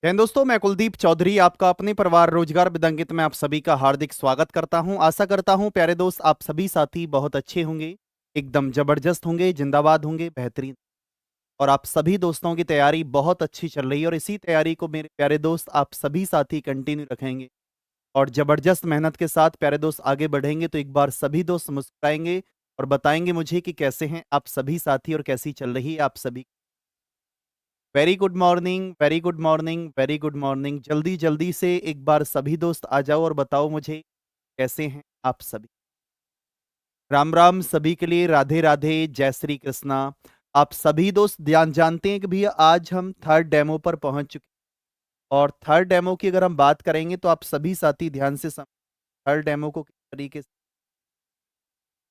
जय दोस्तों, मैं कुलदीप चौधरी आपका अपने परिवार रोजगार विदंगित में आप सभी का हार्दिक स्वागत करता हूं। आशा करता हूं प्यारे दोस्त आप सभी साथी बहुत अच्छे होंगे, एकदम जबरदस्त होंगे, जिंदाबाद होंगे, बेहतरीन। और आप सभी दोस्तों की तैयारी बहुत अच्छी चल रही है और इसी तैयारी को मेरे प्यारे दोस्त आप सभी साथी कंटिन्यू रखेंगे और जबरदस्त मेहनत के साथ प्यारे दोस्त आगे बढ़ेंगे। तो एक बार सभी दोस्त मुस्कुराएंगे और बताएंगे मुझे कि कैसे हैं आप सभी साथी और कैसी चल रही है आप सभी। Very good morning, very good morning, very good morning. जल्दी जल्दी से एक बार सभी दोस्त आ जाओ और बताओ मुझे कैसे हैं आप सभी। राम राम सभी के लिए, राधे राधे, जय श्री कृष्णा। आप सभी दोस्त ध्यान जानते हैं कि भैया आज हम थर्ड डेमो पर पहुंच चुके हैं और थर्ड डेमो की अगर हम बात करेंगे तो आप सभी साथी ध्यान से थर्ड डेमो को किस तरीके से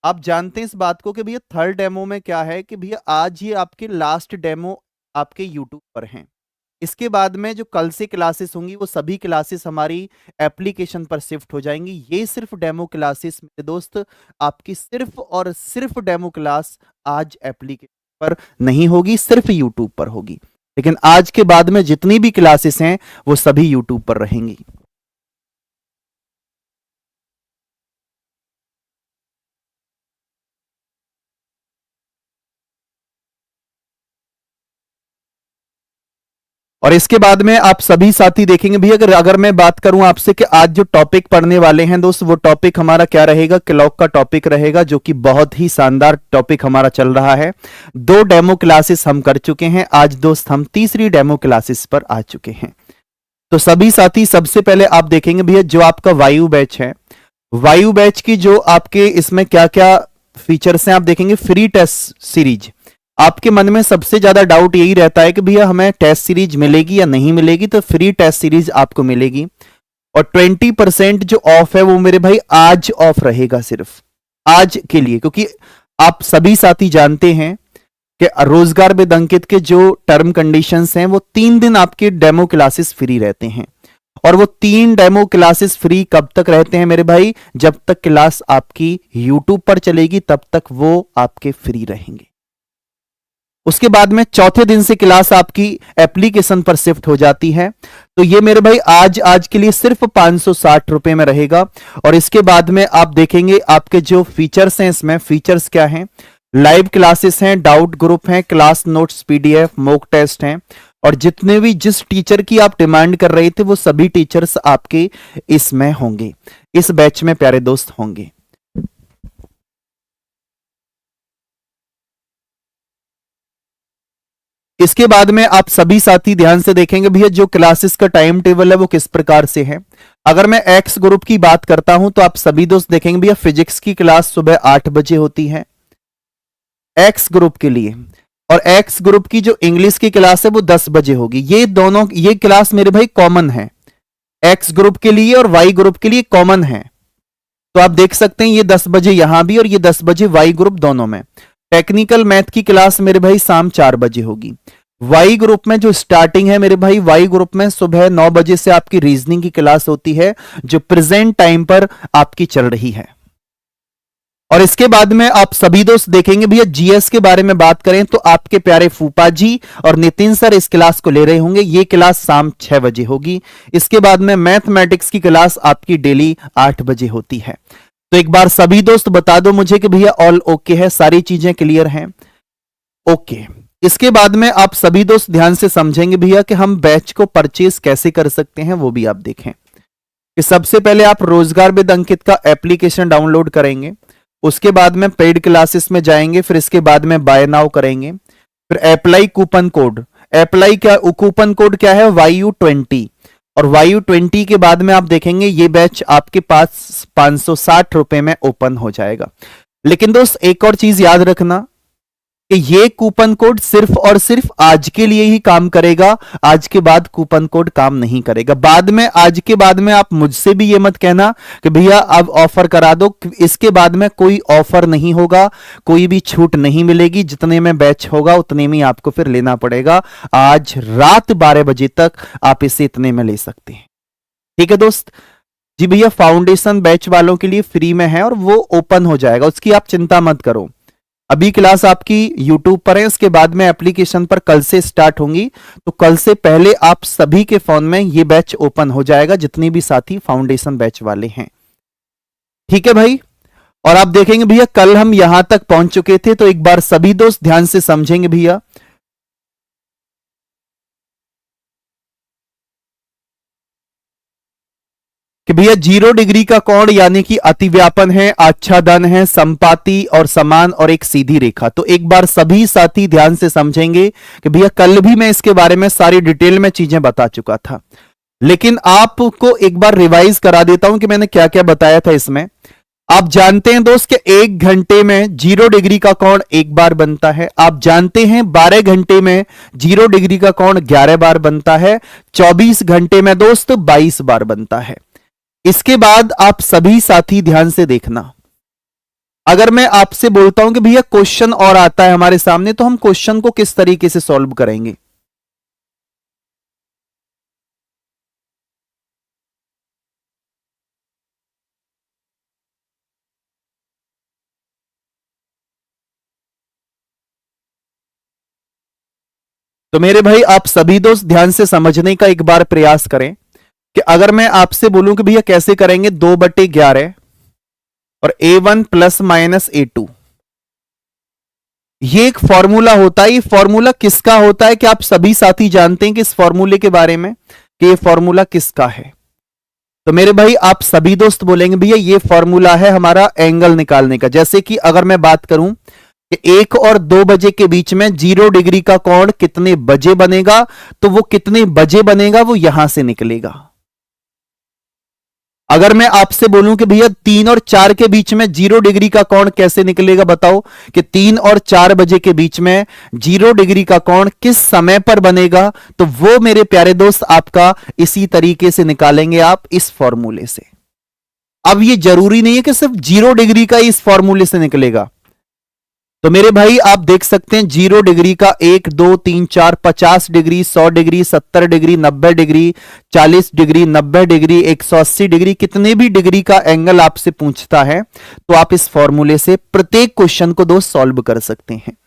आप जानते हैं इस बात को कि भैया थर्ड डेमो में क्या है कि भैया आज ये आपके लास्ट डेमो आपके यूट्यूब पर हैं। इसके बाद में जो कल से क्लासेस होंगी वो सभी क्लासेस हमारी एप्लीकेशन पर शिफ्ट हो जाएंगी। ये सिर्फ डेमो क्लासेस मेरे दोस्त, आपकी सिर्फ और सिर्फ डेमो क्लास आज एप्लीकेशन पर नहीं होगी, सिर्फ यूट्यूब पर होगी। लेकिन आज के बाद में जितनी भी क्लासेस हैं वो सभी यूट्यूब पर रहेंगी। और इसके बाद में आप सभी साथी देखेंगे भी, अगर अगर मैं बात करूं आपसे कि आज जो टॉपिक पढ़ने वाले हैं दोस्त, वो टॉपिक हमारा क्या रहेगा, क्लॉक का टॉपिक रहेगा, जो कि बहुत ही शानदार टॉपिक हमारा चल रहा है। 2 डेमो क्लासेस हम कर चुके हैं, आज दोस्त हम तीसरी डेमो क्लासेस पर आ चुके हैं। तो सभी साथी सबसे पहले आप देखेंगे भैया जो आपका वायु बैच है, वायु बैच की जो आपके इसमें क्या क्या फीचर्स हैं आप देखेंगे। फ्री टेस्ट सीरीज, आपके मन में सबसे ज्यादा डाउट यही रहता है कि भैया हमें टेस्ट सीरीज मिलेगी या नहीं मिलेगी, तो फ्री टेस्ट सीरीज आपको मिलेगी। और 20% जो ऑफ है वो मेरे भाई आज ऑफ रहेगा, सिर्फ आज के लिए, क्योंकि आप सभी साथी जानते हैं कि रोजगार विद अंकित के जो टर्म कंडीशंस हैं वो 3 दिन आपके डेमो क्लासेस फ्री रहते हैं। और वो 3 डेमो क्लासेस फ्री कब तक रहते हैं मेरे भाई, जब तक क्लास आपकी यूट्यूब पर चलेगी तब तक वो आपके फ्री रहेंगे। उसके बाद में चौथे दिन से क्लास आपकी एप्लीकेशन पर शिफ्ट हो जाती है। तो ये मेरे भाई आज के लिए सिर्फ 560 रुपए में रहेगा। और इसके बाद में आप देखेंगे आपके जो फीचर्स हैं, इसमें फीचर्स क्या हैं, लाइव क्लासेस हैं, डाउट ग्रुप हैं, class notes PDF, mock test हैं। और जितने भी जिस टीचर की आप डिमांड कर रहे थे वो सभी टीचर्स आपके इसमें होंगे, इस बैच में प्यारे दोस्त होंगे। इसके बाद में आप सभी साथी ध्यान से देखेंगे भैया जो क्लासेस का टाइम टेबल है वो किस प्रकार से है। अगर मैं एक्स ग्रुप की बात करता हूं तो आप सभी दोस्त देखेंगे भैया फिजिक्स की क्लास सुबह 8 बजे होती है एक्स ग्रुप के लिए, और एक्स ग्रुप की जो इंग्लिश की क्लास है वो 10 बजे होगी। ये दोनों ये क्लास मेरे भाई कॉमन है, एक्स ग्रुप के लिए और वाई ग्रुप के लिए कॉमन है। तो आप देख सकते हैं ये 10 बजे यहां भी और ये 10 बजे वाई ग्रुप दोनों में। टेक्निकल मैथ की क्लास मेरे भाई शाम 4 बजे होगी। वाई ग्रुप में जो स्टार्टिंग है मेरे भाई, वाई ग्रुप में सुबह 9 बजे से आपकी रीजनिंग की क्लास होती है जो प्रेजेंट टाइम पर आपकी चल रही है। और इसके बाद में आप सभी दोस्त देखेंगे भैया जीएस के बारे में बात करें तो आपके प्यारे फूफा जी और नितिन सर इस क्लास को ले रहे होंगे। ये क्लास शाम 6 बजे होगी। इसके बाद में मैथमेटिक्स की क्लास आपकी डेली 8 बजे होती है। तो एक बार सभी दोस्त बता दो मुझे कि भैया ऑल ओके है, सारी चीजें क्लियर हैं, ओके। इसके बाद में आप सभी दोस्त ध्यान से समझेंगे भैया कि हम बैच को परचेज कैसे कर सकते हैं, वो भी आप देखें। कि सबसे पहले आप रोजगार विद अंकित का एप्लीकेशन डाउनलोड करेंगे, उसके बाद में पेड क्लासेस में जाएंगे, फिर इसके बाद में बाय नाउ करेंगे, फिर अप्लाई कूपन कोड। अप्लाई क्या कूपन कोड क्या है, YU20। और YU20 के बाद में आप देखेंगे ये बैच आपके पास 560 रुपए में ओपन हो जाएगा। लेकिन दोस्त एक और चीज याद रखना कि ये कूपन कोड सिर्फ और सिर्फ आज के लिए ही काम करेगा, आज के बाद कूपन कोड काम नहीं करेगा। बाद में आज के बाद में आप मुझसे भी ये मत कहना कि भैया अब ऑफर करा दो, इसके बाद में कोई ऑफर नहीं होगा, कोई भी छूट नहीं मिलेगी। जितने में बैच होगा उतने में आपको फिर लेना पड़ेगा। आज रात 12 बजे तक आप इसे इतने में ले सकते हैं, ठीक है दोस्त जी। भैया फाउंडेशन बैच वालों के लिए फ्री में है और वो ओपन हो जाएगा, उसकी आप चिंता मत करो। अभी क्लास आपकी YouTube पर है, इसके बाद में एप्लीकेशन पर कल से स्टार्ट होंगी, तो कल से पहले आप सभी के फोन में ये बैच ओपन हो जाएगा, जितने भी साथी फाउंडेशन बैच वाले हैं। ठीक है भाई। और आप देखेंगे भैया कल हम यहां तक पहुंच चुके थे, तो एक बार सभी दोस्त ध्यान से समझेंगे भैया कि भैया 0 डिग्री का कोण यानी कि अतिव्यापन है, आच्छादन है, संपाती और समान और एक सीधी रेखा। तो एक बार सभी साथी ध्यान से समझेंगे कि भैया कल भी मैं इसके बारे में सारी डिटेल में चीजें बता चुका था, लेकिन आपको एक बार रिवाइज करा देता हूं कि मैंने क्या क्या बताया था इसमें। आप जानते हैं दोस्त कि 1 घंटे में 0 डिग्री का कोण 1 बार बनता है। आप जानते हैं 12 घंटे में 0 डिग्री का कोण 11 बार बनता है। 24 घंटे में दोस्त 22 बार बनता है। इसके बाद आप सभी साथी ध्यान से देखना, अगर मैं आपसे बोलता हूं कि भैया क्वेश्चन और आता है हमारे सामने, तो हम क्वेश्चन को किस तरीके से सॉल्व करेंगे। तो मेरे भाई आप सभी दोस्त ध्यान से समझने का एक बार प्रयास करें कि अगर मैं आपसे बोलूं कि भैया कैसे करेंगे 2/11 और A1 प्लस माइनस A2, ये एक फॉर्मूला होता है। ये फॉर्मूला किसका होता है कि आप सभी साथी जानते हैं कि इस फॉर्मूले के बारे में कि ये फॉर्मूला किसका है। तो मेरे भाई आप सभी दोस्त बोलेंगे भैया ये फॉर्मूला है हमारा एंगल निकालने का। जैसे कि अगर मैं बात करूं कि 1 और 2 बजे के बीच में 0 डिग्री का कोण कितने बजे बनेगा, तो वो कितने बजे बनेगा वो यहां से निकलेगा। अगर मैं आपसे बोलूं कि भैया 3 और 4 के बीच में 0 डिग्री का कोण कैसे निकलेगा, बताओ कि 3 और 4 बजे के बीच में 0 डिग्री का कोण किस समय पर बनेगा, तो वो मेरे प्यारे दोस्त आपका इसी तरीके से निकालेंगे आप इस फॉर्मूले से। अब ये जरूरी नहीं है कि सिर्फ 0 डिग्री का इस फॉर्मूले से निकलेगा। तो मेरे भाई आप देख सकते हैं 0 डिग्री का 1 2 3 4 50 degree, 100 degree, 70 degree, 90 degree, 40 degree, 90 degree, 180 degree, कितने भी डिग्री का एंगल आपसे पूछता है तो आप इस फॉर्मूले से प्रत्येक क्वेश्चन को दोस्त सॉल्व कर सकते हैं।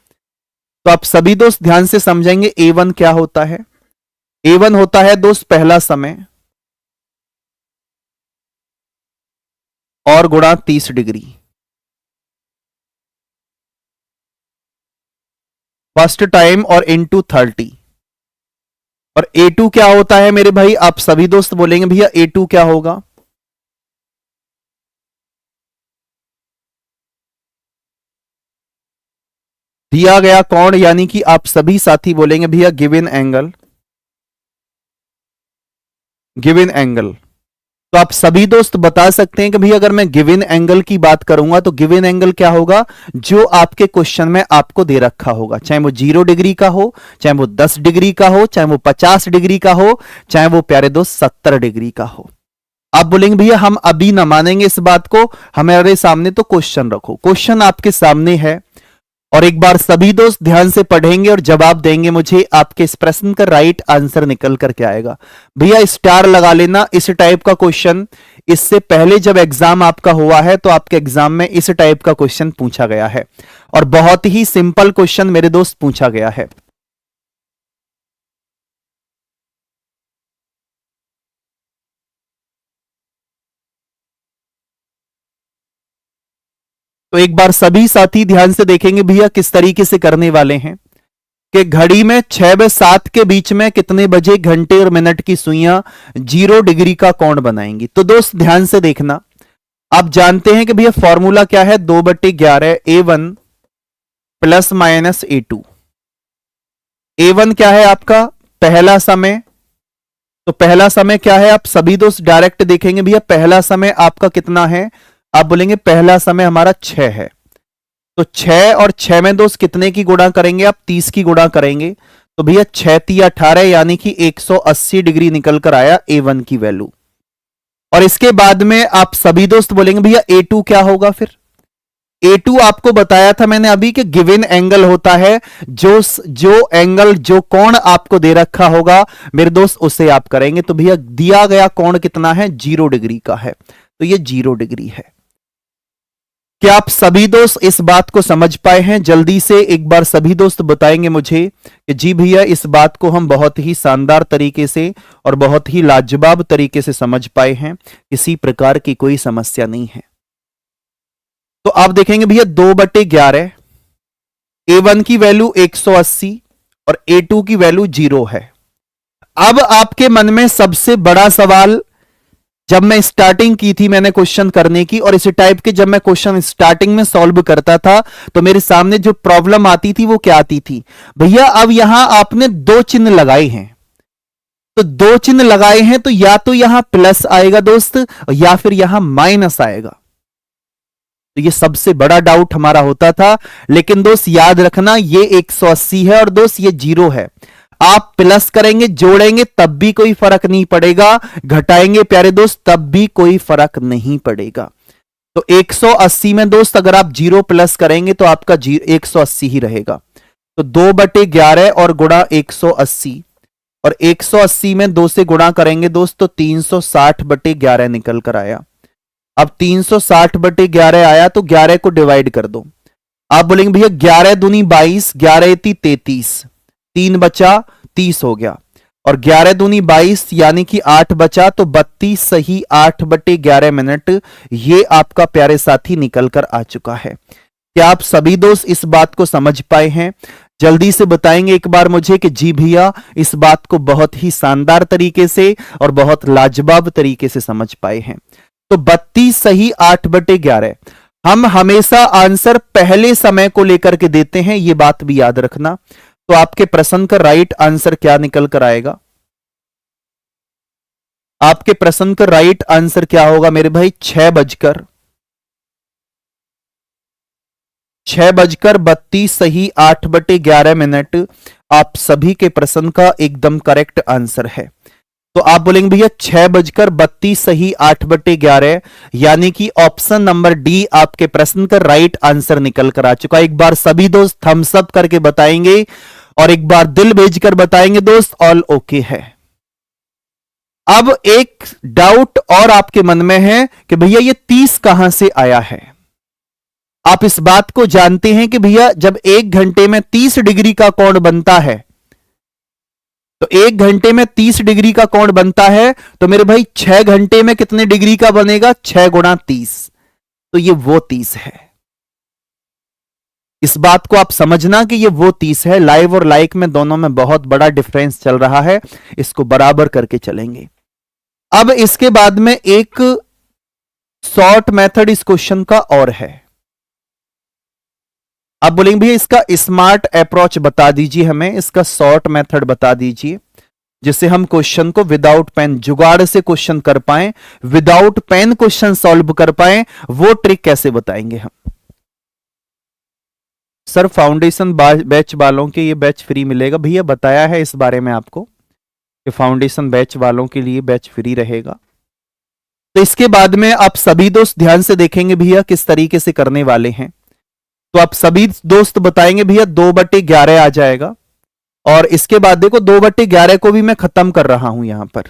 तो आप सभी दोस्त ध्यान से समझेंगे A1 क्या होता है। A1 होता है दोस्त पहला समय और गुणा 30 डिग्री, फर्स्ट टाइम और इनटू 30। और A2 क्या होता है मेरे भाई, आप सभी दोस्त बोलेंगे भैया A2 क्या होगा। दिया गया कोण यानी कि आप सभी साथी बोलेंगे भैया गिवन एंगल, गिवन एंगल। तो आप सभी दोस्त बता सकते हैं कि भैया अगर मैं गिवन एंगल की बात करूंगा तो गिवन एंगल क्या होगा, जो आपके क्वेश्चन में आपको दे रखा होगा, चाहे वो 0 डिग्री का हो, चाहे वो 10 डिग्री का हो, चाहे वो 50 डिग्री का हो, चाहे वो प्यारे दोस्त 70 डिग्री का हो। आप बोलेंगे भैया हम अभी ना मानेंगे इस बात को, हमारे सामने तो क्वेश्चन रखो। क्वेश्चन आपके सामने है और एक बार सभी दोस्त ध्यान से पढ़ेंगे और जवाब देंगे मुझे, आपके इस प्रश्न का राइट आंसर निकल करके आएगा। भैया स्टार लगा लेना, इस टाइप का क्वेश्चन इससे पहले जब एग्जाम आपका हुआ है तो आपके एग्जाम में इस टाइप का क्वेश्चन पूछा गया है और बहुत ही सिंपल क्वेश्चन मेरे दोस्त पूछा गया है। तो एक बार सभी साथी ध्यान से देखेंगे भैया किस तरीके से करने वाले हैं कि घड़ी में 6 व 7 के बीच में कितने बजे घंटे और मिनट की सुइयां 0 डिग्री का कोण बनाएंगी। तो दोस्त ध्यान से देखना, आप जानते हैं कि भैया फॉर्मूला क्या है, 2/11 A1 plus minus A2। A1 क्या है आपका पहला समय, तो पहला समय क्या है आप सभी दोस्त डायरेक्ट देखेंगे भैया पहला समय आपका कितना है, आप बोलेंगे पहला समय हमारा 6 है। तो 6 और 6 में दोस्त कितने की गुणा करेंगे आप, 30 की गुणा करेंगे। तो भैया 6 3 18 यानी कि 180 डिग्री निकल कर आया A1 की वैल्यू। और इसके बाद में आप सभी दोस्त बोलेंगे भैया A2 क्या होगा। फिर A2 आपको बताया था मैंने अभी कि गिवन एंगल होता है, जो एंगल जो कोण आपको दे रखा होगा मेरे दोस्त उसे आप करेंगे। तो भैया दिया गया कोण कितना है, 0 डिग्री का है, तो ये 0 डिग्री है। क्या आप सभी दोस्त इस बात को समझ पाए हैं? जल्दी से एक बार सभी दोस्त बताएंगे मुझे कि जी भैया इस बात को हम बहुत ही शानदार तरीके से और बहुत ही लाजवाब तरीके से समझ पाए हैं, किसी प्रकार की कोई समस्या नहीं है। तो आप देखेंगे भैया 2/11, A1 की वैल्यू 180 और A2 की वैल्यू 0 है। अब आपके मन में सबसे बड़ा सवाल, जब मैं स्टार्टिंग की थी मैंने क्वेश्चन करने की, और इसी टाइप के जब मैं क्वेश्चन स्टार्टिंग में सॉल्व करता था तो मेरे सामने जो प्रॉब्लम आती थी वो क्या आती थी, भैया अब यहां आपने 2 चिन्ह लगाए हैं, तो 2 चिन्ह लगाए हैं तो या तो यहां प्लस आएगा दोस्त या फिर यहां माइनस आएगा। तो ये सबसे बड़ा डाउट हमारा होता था, लेकिन दोस्त याद रखना ये 180 है और दोस्त ये 0 है। आप प्लस करेंगे जोड़ेंगे तब भी कोई फर्क नहीं पड़ेगा, घटाएंगे प्यारे दोस्त तब भी कोई फर्क नहीं पड़ेगा। तो 180 में दोस्त अगर आप 0 प्लस करेंगे तो आपका 180 ही रहेगा। तो 2/11 और गुणा 180, और 180 में 2 से गुणा करेंगे दोस्त तो 360/11 निकल कर आया। अब 360/11 आया तो 11 को डिवाइड कर दो। आप बोलेंगे भैया 11 दूनी 22, 11 एती 33, 3 बचा 30 हो गया, और 11 दूनी 22 यानी कि 8 बचा, तो 32 सही 8/11 मिनट ये आपका प्यारे साथी निकल कर आ चुका है। क्या आप सभी दोस्त इस बात को समझ पाए हैं? जल्दी से बताएंगे एक बार मुझे कि जी भैया इस बात को बहुत ही शानदार तरीके से और बहुत लाजवाब तरीके से समझ पाए हैं। तो 32 सही 8/11। हम हमेशा आंसर पहले समय को लेकर के देते हैं, यह बात भी याद रखना। तो आपके प्रश्न का राइट आंसर क्या निकल कर आएगा? आपके प्रश्न का राइट आंसर क्या होगा मेरे भाई? 6:32 सही 8/11 मिनट आप सभी के प्रश्न का एकदम करेक्ट आंसर है। तो आप बोलेंगे भैया 6:32 सही 8/11, यानी कि ऑप्शन नंबर डी आपके प्रश्न का राइट आंसर निकल कर आ चुका है। एक बार सभी दोस्त थम्स अप करके बताएंगे और एक बार दिल भेजकर बताएंगे दोस्त ऑल ओके है। अब एक डाउट और आपके मन में है कि भैया ये 30 कहां से आया है? आप इस बात को जानते हैं कि भैया जब 1 घंटे में 30 डिग्री का कोण बनता है, तो 1 घंटे में 30 डिग्री का कोण बनता है, तो मेरे भाई 6 घंटे में कितने डिग्री का बनेगा? 6 गुणा 30, तो ये वो 30 है। इस बात को आप समझना कि ये वो 30 है। लाइव और लाइक में दोनों में बहुत बड़ा डिफरेंस चल रहा है, इसको बराबर करके चलेंगे। अब इसके बाद में एक शॉर्ट मेथड इस क्वेश्चन का और है। आप बोलेंगे भैया इसका स्मार्ट अप्रोच बता दीजिए, हमें इसका शॉर्ट मेथड बता दीजिए, जिससे हम क्वेश्चन को विदाउट पेन जुगाड़ से क्वेश्चन कर पाए, विदाउट पेन क्वेश्चन सॉल्व कर पाए। वो ट्रिक कैसे बताएंगे हम? सर फाउंडेशन बैच वालों के ये बैच फ्री मिलेगा। भैया बताया है इस बारे में आपको कि फाउंडेशन बैच वालों के लिए बैच फ्री रहेगा। तो इसके बाद में आप सभी दोस्त ध्यान से देखेंगे भैया किस तरीके से करने वाले हैं। तो आप सभी दोस्त बताएंगे भैया 2/11 आ जाएगा, और इसके बाद देखो 2/11 को भी मैं खत्म कर रहा हूं यहां पर।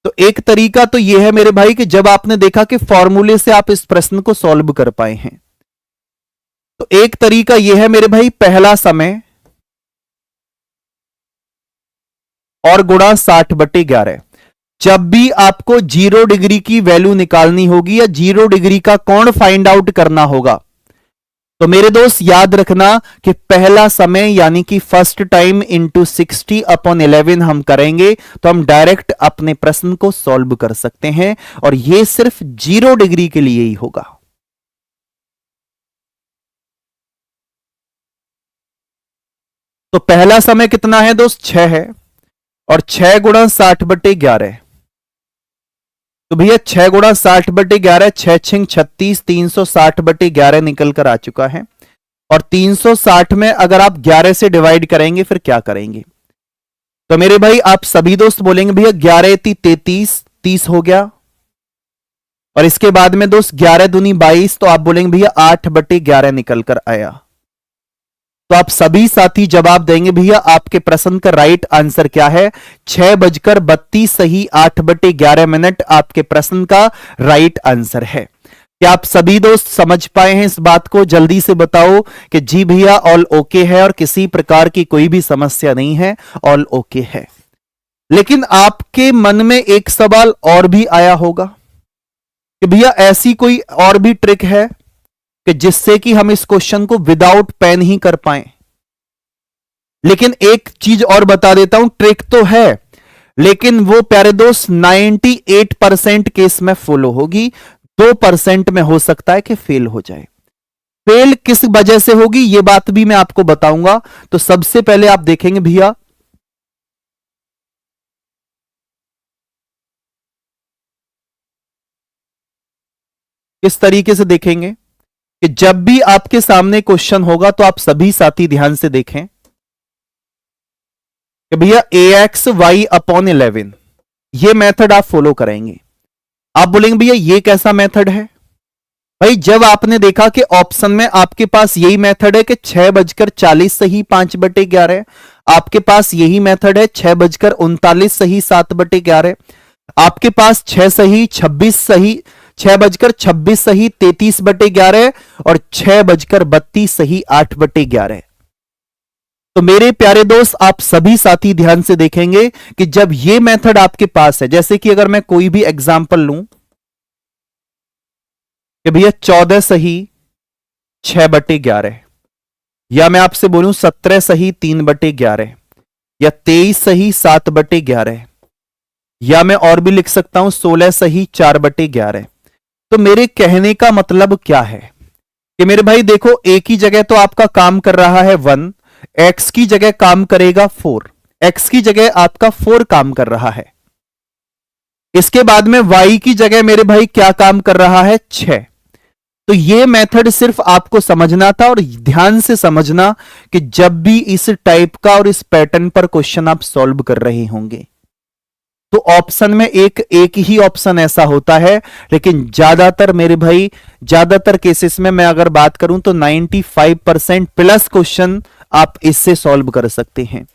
तो एक तरीका तो यह है मेरे भाई कि जब आपने देखा कि फॉर्मूले से आप इस प्रश्न को सॉल्व कर पाए हैं, तो एक तरीका यह है मेरे भाई पहला समय और गुणा 60/11। जब भी आपको 0 डिग्री की वैल्यू निकालनी होगी या 0 डिग्री का कोण फाइंड आउट करना होगा, तो मेरे दोस्त याद रखना कि पहला समय यानी कि फर्स्ट टाइम इंटू 60/11 हम करेंगे तो हम डायरेक्ट अपने प्रश्न को सॉल्व कर सकते हैं, और यह सिर्फ 0 डिग्री के लिए ही होगा। तो पहला समय कितना है दोस्त? 6 है, और 6 गुणा 60/11। तो भैया 6 गुणा 60/11, 6 6 36, 360/11 निकल कर आ चुका है। और 360 में अगर आप 11 से डिवाइड करेंगे फिर क्या करेंगे? तो मेरे भाई आप सभी दोस्त बोलेंगे भैया 11 × 33, 30 हो गया। और इसके बाद में दोस्त 11 दूनी 22, तो आप बोलेंगे भैया 8/11 निकल कर आया। तो आप सभी साथी जवाब देंगे भैया आपके प्रश्न का राइट आंसर क्या है? 6:32 सही 8/11 मिनट आपके प्रश्न का राइट आंसर है। क्या आप सभी दोस्त समझ पाए हैं इस बात को? जल्दी से बताओ कि जी भैया ऑल ओके है और किसी प्रकार की कोई भी समस्या नहीं है, ऑल ओके है। लेकिन आपके मन में एक सवाल और भी आया होगा कि भैया ऐसी कोई और भी ट्रिक है कि जिससे कि हम इस क्वेश्चन को विदाउट पेन ही कर पाए। लेकिन एक चीज और बता देता हूं, ट्रिक तो है लेकिन वो प्यारे दोस्त 98% केस में फॉलो होगी, 2% में हो सकता है कि फेल हो जाए। फेल किस वजह से होगी ये बात भी मैं आपको बताऊंगा। तो सबसे पहले आप देखेंगे भैया, किस तरीके से देखेंगे कि जब भी आपके सामने क्वेश्चन होगा तो आप सभी साथी ध्यान से देखें कि भैया AXY/11 ये मेथड आप फॉलो करेंगे। आप बोलेंगे भैया ये कैसा मेथड है? भाई जब आपने देखा कि ऑप्शन में आपके पास यही मेथड है कि 6:40 सही 5/11, आपके पास यही मेथड है 6:39 सही 7/11, आपके पास 6 सही 26 सही 6:26 सही 33/11 और 6:32 सही 8/11। तो मेरे प्यारे दोस्त आप सभी साथी ध्यान से देखेंगे कि जब ये मेथड आपके पास है, जैसे कि अगर मैं कोई भी एग्जांपल लूं कि भैया 14 सही 6/11, या मैं आपसे बोलूं 17 सही 3/11, या 23 सही 7/11, या मैं और भी लिख सकता हूं 16 सही 4/11। तो मेरे कहने का मतलब क्या है कि मेरे भाई देखो, एक ही जगह तो आपका काम कर रहा है 1, x की जगह काम करेगा 4, x की जगह आपका 4 काम कर रहा है। इसके बाद में y की जगह मेरे भाई क्या काम कर रहा है 6। तो ये मेथड सिर्फ आपको समझना था, और ध्यान से समझना कि जब भी इस टाइप का और इस पैटर्न पर क्वेश्चन आप सॉल्व कर रहे होंगे तो ऑप्शन में एक ही ऑप्शन ऐसा होता है, लेकिन ज्यादातर मेरे भाई ज्यादातर केसेस में मैं अगर बात करूं तो 95% प्लस क्वेश्चन आप इससे सॉल्व कर सकते हैं।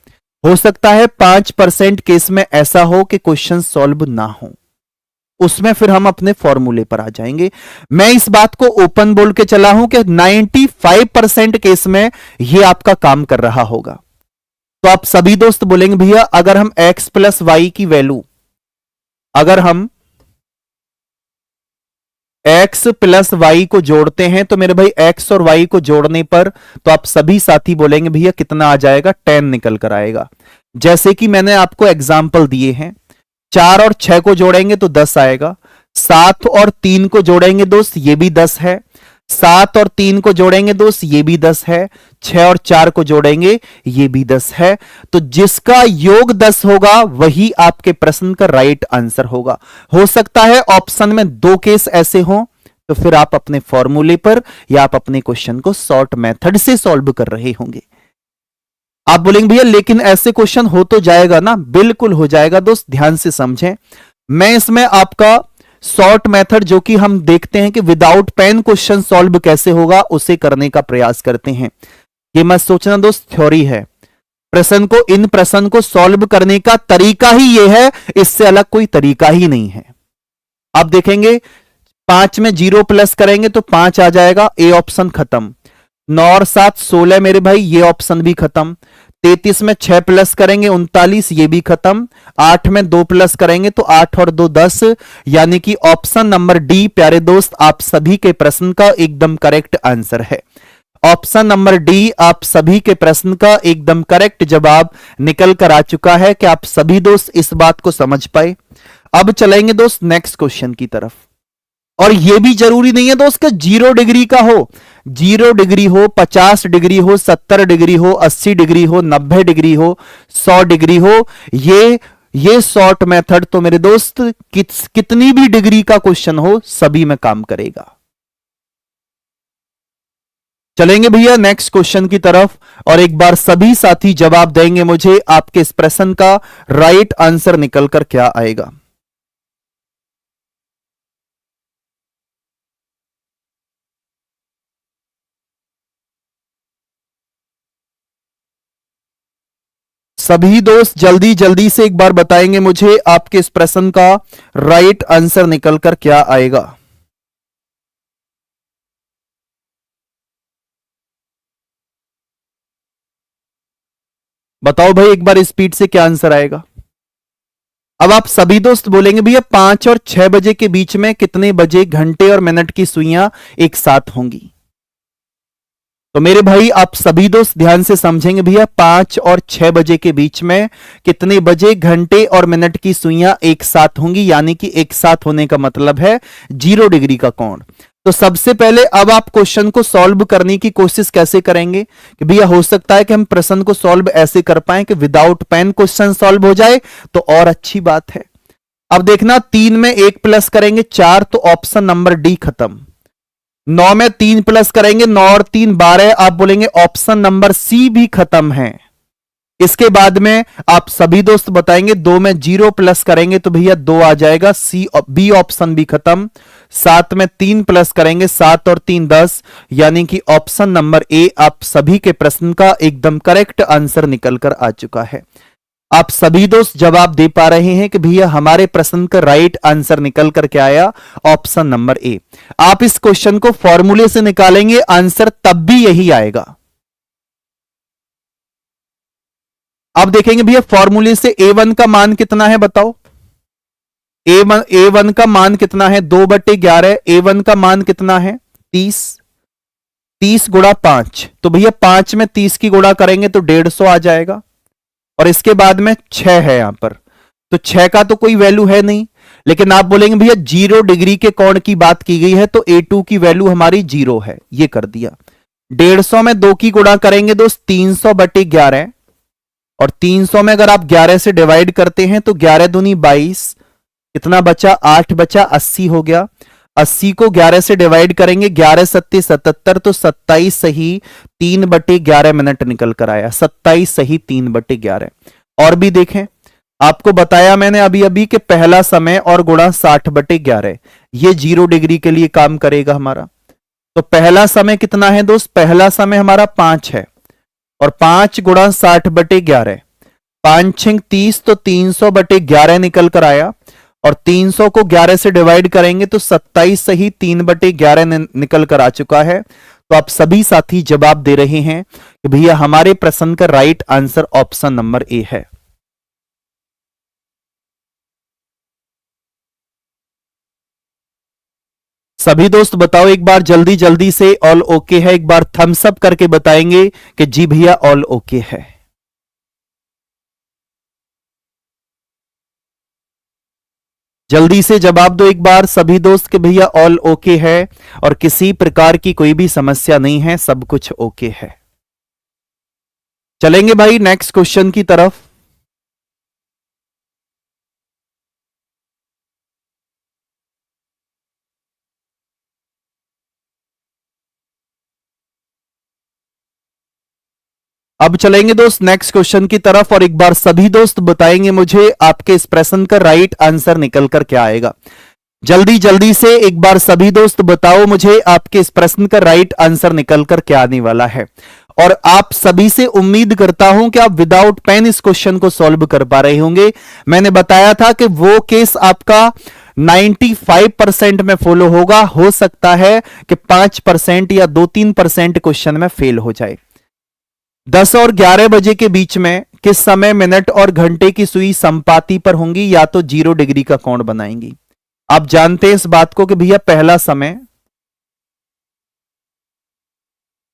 हो सकता है 5% केस में ऐसा हो कि क्वेश्चन सॉल्व ना हो, उसमें फिर हम अपने फॉर्मूले पर आ जाएंगे। मैं इस बात को ओपन बोल के चला हूं कि 95% केस में यह आपका काम कर रहा होगा। तो आप सभी दोस्त बोलेंगे भैया अगर हम x प्लस वाई की वैल्यू, अगर हम x प्लस वाई को जोड़ते हैं तो मेरे भाई x और y को जोड़ने पर तो आप सभी साथी बोलेंगे भैया कितना आ जाएगा, 10 निकल कर आएगा। जैसे कि मैंने आपको एग्जाम्पल दिए हैं, 4 और 6 को जोड़ेंगे तो 10 आएगा, 7 और 3 को जोड़ेंगे दोस्त ये भी 10 है, 7 और 3 को जोड़ेंगे दोस्त ये भी 10 है, 6 और 4 को जोड़ेंगे ये भी 10 है। तो जिसका योग 10 होगा वही आपके प्रश्न का राइट आंसर होगा। हो सकता है ऑप्शन में 2 केस ऐसे हों, तो फिर आप अपने फॉर्मूले पर या आप अपने क्वेश्चन को शॉर्ट मेथड से सॉल्व कर रहे होंगे। आप बोलेंगे भैया लेकिन ऐसे क्वेश्चन हो तो जाएगा ना? बिल्कुल हो जाएगा दोस्त, ध्यान से समझें। मैं इसमें आपका शॉर्ट मेथड जो कि हम देखते हैं कि विदाउट पेन क्वेश्चन सॉल्व कैसे होगा उसे करने का प्रयास करते हैं। ये मत सोचना दोस्त थ्योरी है, प्रश्न को इन प्रश्न को सॉल्व करने का तरीका ही ये है, इससे अलग कोई तरीका ही नहीं है। आप देखेंगे 5 में 0 प्लस करेंगे तो 5 आ जाएगा, ए ऑप्शन खत्म। 9 और 7 16 मेरे भाई, ये ऑप्शन भी खत्म। 33 में 6 प्लस करेंगे 39, ये भी खत्म। 8 में 2 प्लस करेंगे तो 8 और 2 10, यानी कि ऑप्शन नंबर डी प्यारे दोस्त आप सभी के प्रश्न का एकदम करेक्ट आंसर है। ऑप्शन नंबर डी आप सभी के प्रश्न का एकदम करेक्ट जवाब निकल कर आ चुका है। कि आप सभी दोस्त इस बात को समझ पाए। अब चलेंगे दोस्त नेक्स्ट क्वेश्चन की तरफ। और यह भी जरूरी नहीं है दोस्त कि 0 डिग्री का हो, 0 डिग्री हो, 50 डिग्री हो, 70 डिग्री हो, 80 डिग्री हो, 90 डिग्री हो, 100 डिग्री हो। ये शॉर्ट मेथड तो मेरे दोस्त कितनी भी डिग्री का क्वेश्चन हो सभी में काम करेगा। चलेंगे भैया नेक्स्ट क्वेश्चन की तरफ, और एक बार सभी साथी जवाब देंगे मुझे आपके इस प्रश्न का राइट आंसर निकल कर क्या आएगा। सभी दोस्त जल्दी जल्दी से एक बार बताएंगे मुझे आपके इस प्रश्न का राइट आंसर निकल कर क्या आएगा। बताओ भाई एक बार स्पीड से क्या आंसर आएगा। अब आप सभी दोस्त बोलेंगे भैया 5 और 6 बजे के बीच में कितने बजे घंटे और मिनट की सुइयां एक साथ होंगी। तो मेरे भाई आप सभी दोस्त ध्यान से समझेंगे भैया 5 और 6 बजे के बीच में कितने बजे घंटे और मिनट की सुइयां एक साथ होंगी, यानी कि एक साथ होने का मतलब है 0 डिग्री का कोण। तो सबसे पहले अब आप क्वेश्चन को सॉल्व करने की कोशिश कैसे करेंगे कि भैया हो सकता है कि हम प्रश्न को सॉल्व ऐसे कर पाए कि विदाउट पेन क्वेश्चन सॉल्व हो जाए तो और अच्छी बात है। अब देखना 3 में 1 प्लस करेंगे 4, तो ऑप्शन नंबर डी खत्म। 9 में 3 प्लस करेंगे 9 और 3 12, आप बोलेंगे ऑप्शन नंबर सी भी खत्म है। इसके बाद में आप सभी दोस्त बताएंगे 2 में 0 प्लस करेंगे तो भैया 2 आ जाएगा, सी बी ऑप्शन भी खत्म। 7 में 3 प्लस करेंगे 7 और 3 10, यानी कि ऑप्शन नंबर ए आप सभी के प्रश्न का एकदम करेक्ट आंसर निकल कर आ चुका है। आप सभी दोस्त जवाब दे पा रहे हैं कि भैया हमारे प्रश्न का राइट आंसर निकल करके आया ऑप्शन नंबर ए। आप इस क्वेश्चन को फॉर्मूले से निकालेंगे आंसर तब भी यही आएगा। अब देखेंगे भैया फॉर्मूले से A1 का मान कितना है बताओ। A1 का मान कितना है 2/11। A1 का मान कितना है 30। 30 गुणा 5, तो भैया 5 में 30 की गुणा करेंगे तो 150 आ जाएगा। और इसके बाद में 6 है यहां पर, तो 6 का तो कोई वैल्यू है नहीं, लेकिन आप बोलेंगे भैया 0 डिग्री के कोण की बात की गई है तो A2 की वैल्यू हमारी 0 है, ये कर दिया। 150 में 2 की गुणा करेंगे दोस्त 300/11, और 300 में अगर आप 11 से डिवाइड करते हैं तो 11 दूनी 22, कितना बचा 8 बचा 80 हो गया। 80 को 11 से डिवाइड करेंगे 11 सत्ते 77, तो 27 सही 3/11 मिनट निकल कर आया। 27 सही 3/11। और भी देखें, आपको बताया मैंने अभी अभी कि पहला समय और गुणा 60/11 ये 0 डिग्री के लिए काम करेगा हमारा। तो पहला समय कितना है दोस्त, पहला समय हमारा 5 है, और 5 गुणा 60/11, 5 6 30, तो 300/11 निकल कर आया। और 300 को 11 से डिवाइड करेंगे तो 27 सही 3/11 निकल कर आ चुका है। तो आप सभी साथी जवाब दे रहे हैं कि भैया हमारे प्रश्न का right answer option number A है। सभी दोस्त बताओ एक बार जल्दी जल्दी से ऑल ओके है, एक बार थम्स अप करके बताएंगे कि जी भैया ऑल ओके है। जल्दी से जवाब दो एक बार सभी दोस्त कि भैया ऑल ओके है और किसी प्रकार की कोई भी समस्या नहीं है, सब कुछ ओके है। चलेंगे भाई नेक्स्ट क्वेश्चन की तरफ। अब चलेंगे दोस्त नेक्स्ट क्वेश्चन की तरफ, और एक बार सभी दोस्त बताएंगे मुझे आपके इस प्रश्न का राइट आंसर निकल कर क्या आएगा। जल्दी जल्दी से एक बार सभी दोस्त बताओ मुझे आपके इस प्रश्न का राइट आंसर निकल कर क्या आने वाला है। और आप सभी से उम्मीद करता हूं कि आप विदाउट पेन इस क्वेश्चन को सॉल्व कर पा रहे होंगे। मैंने बताया था कि वो केस आपका 95% में फॉलो होगा, हो सकता है कि 5% या 2-3% क्वेश्चन में फेल हो जाए। 10 और 11 बजे के बीच में किस समय मिनट और घंटे की सुई संपाती पर होंगी या तो 0 डिग्री का कोण बनाएंगी। आप जानते हैं इस बात को कि भैया पहला समय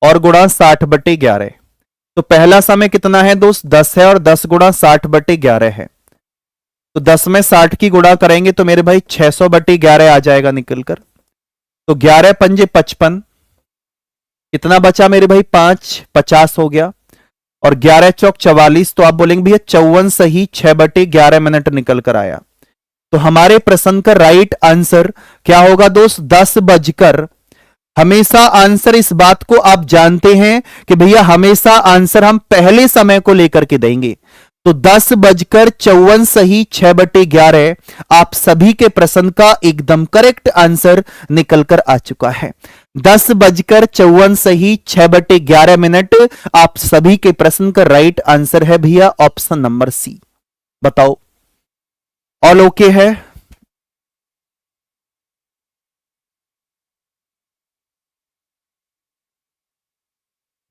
और गुणा 60/11, तो पहला समय कितना है दोस्त 10 है, और 10 गुणा 60/11 है। तो 10 में 60 की गुणा करेंगे तो मेरे भाई 600/11 आ जाएगा निकलकर। तो 11 पंजे 55, कितना बचा मेरे भाई 5 50 हो गया, और 11 चौक 44, तो आप बोलेंगे भैया 54 सही 6/11 मिनट निकल कर आया। तो हमारे प्रश्न का राइट आंसर क्या होगा दोस्त 10 बजकर, हमेशा आंसर इस बात को आप जानते हैं कि भैया हमेशा आंसर हम पहले समय को लेकर के देंगे। तो 10 बजकर 54 सही 6/11 आप सभी के प्रश्न का एकदम करेक्ट आंसर निकल कर आ चुका है। 10 बजकर 54 सही 6/11 मिनट आप सभी के प्रश्न का राइट आंसर है भैया ऑप्शन नंबर सी। बताओ ऑल ओके है।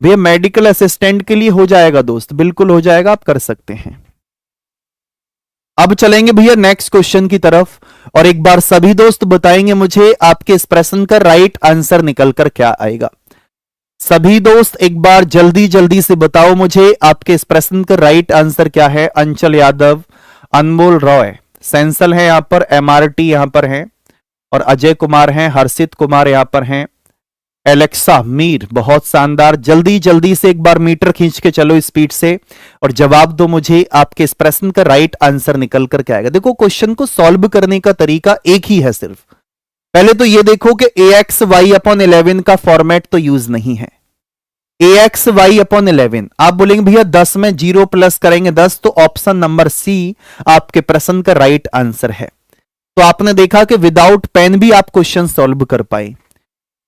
भैया मेडिकल असिस्टेंट के लिए हो जाएगा दोस्त, बिल्कुल हो जाएगा, आप कर सकते हैं। अब चलेंगे भैया नेक्स्ट क्वेश्चन की तरफ, और एक बार सभी दोस्त बताएंगे मुझे आपके इस प्रश्न का राइट आंसर निकल कर क्या आएगा। सभी दोस्त एक बार जल्दी जल्दी से बताओ मुझे आपके इस प्रश्न का राइट आंसर क्या है। अंचल यादव, अनमोल रॉय, सेंसल है यहां पर, एमआरटी यहां पर है, और अजय कुमार हैं, हर्षित कुमार यहां पर हैं, एलेक्सा मीर, बहुत शानदार। जल्दी जल्दी से एक बार मीटर खींच के चलो स्पीड से और जवाब दो मुझे आपके इस प्रश्न का राइट आंसर निकल कर के आएगा। देखो क्वेश्चन को सॉल्व करने का तरीका एक ही है, सिर्फ पहले तो ये देखो कि AXY/11 का फॉर्मेट तो यूज नहीं है। AXY/11 आप बोलेंगे भैया 10 में 0 प्लस करेंगे 10, तो ऑप्शन नंबर सी आपके प्रश्न का राइट आंसर है। तो आपने देखा कि विदाउट पेन भी आप क्वेश्चन सॉल्व कर पाए।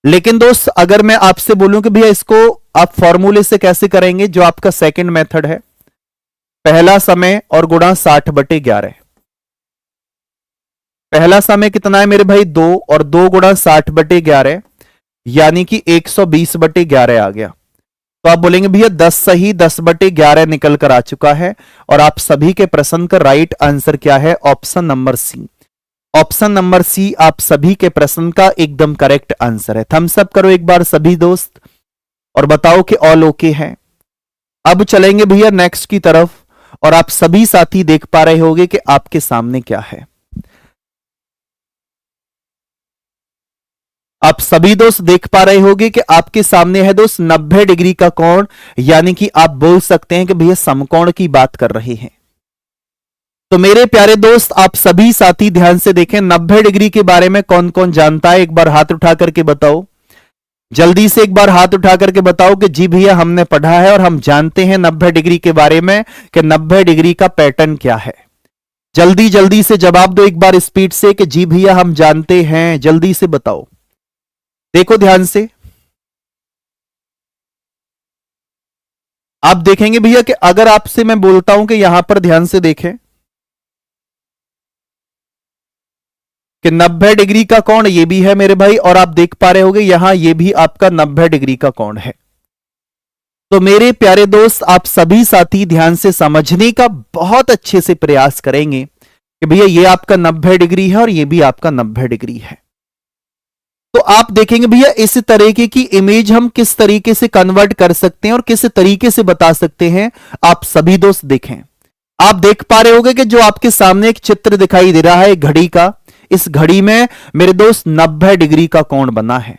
लेकिन दोस्त अगर मैं आपसे बोलूं कि भैया इसको आप फॉर्मूले से कैसे करेंगे, जो आपका सेकंड मेथड है, पहला समय और गुणा 60/11। पहला समय कितना है मेरे भाई 2, और 2 गुणा 60/11 यानी कि 120/11 आ गया। तो आप बोलेंगे भैया 10 सही 10/11 निकल कर आ चुका है, और आप सभी के प्रश्न का राइट आंसर क्या है, option number C. Option number C आप सभी के प्रश्न का एकदम करेक्ट आंसर है। थम्स अप करो एक बार सभी दोस्त और बताओ कि ऑल ओके है। अब चलेंगे भैया नेक्स्ट की तरफ, और आप सभी साथी देख पा रहे होंगे कि आपके सामने क्या है। आप सभी दोस्त देख पा रहे होंगे कि आपके सामने है दोस्त 90 डिग्री का कोण, यानी कि आप बोल सकते हैं कि भैया समकोण की बात कर रहे हैं। तो मेरे प्यारे दोस्त आप सभी साथी ध्यान से देखें, 90 डिग्री के बारे में कौन कौन जानता है, एक बार हाथ उठा करके बताओ। जल्दी से एक बार हाथ उठा करके बताओ कि जी भैया हमने पढ़ा है और हम जानते हैं 90 डिग्री के बारे में कि 90 डिग्री का पैटर्न क्या है। जल्दी जल्दी से जवाब दो एक बार स्पीड से कि जी भैया हम जानते हैं, जल्दी से बताओ। देखो ध्यान से, आप देखेंगे भैया कि अगर आपसे मैं बोलता हूं कि यहां पर ध्यान से देखें कि 90 डिग्री का कोण ये भी है मेरे भाई, और आप देख पा रहे होंगे यहां ये भी आपका 90 डिग्री का कोण है। तो मेरे प्यारे दोस्त आप सभी साथी ध्यान से समझने का बहुत अच्छे से प्रयास करेंगे कि भैया ये आपका 90 डिग्री है और ये भी आपका 90 डिग्री है। तो आप देखेंगे भैया इस तरीके की इमेज हम किस तरीके से कन्वर्ट कर सकते हैं और किस तरीके से बता सकते हैं, आप सभी दोस्त देखें। आप देख पा रहे होंगे कि जो आपके सामने एक चित्र दिखाई दे रहा है घड़ी का, इस घड़ी में मेरे दोस्त 90 डिग्री का कोण बना है,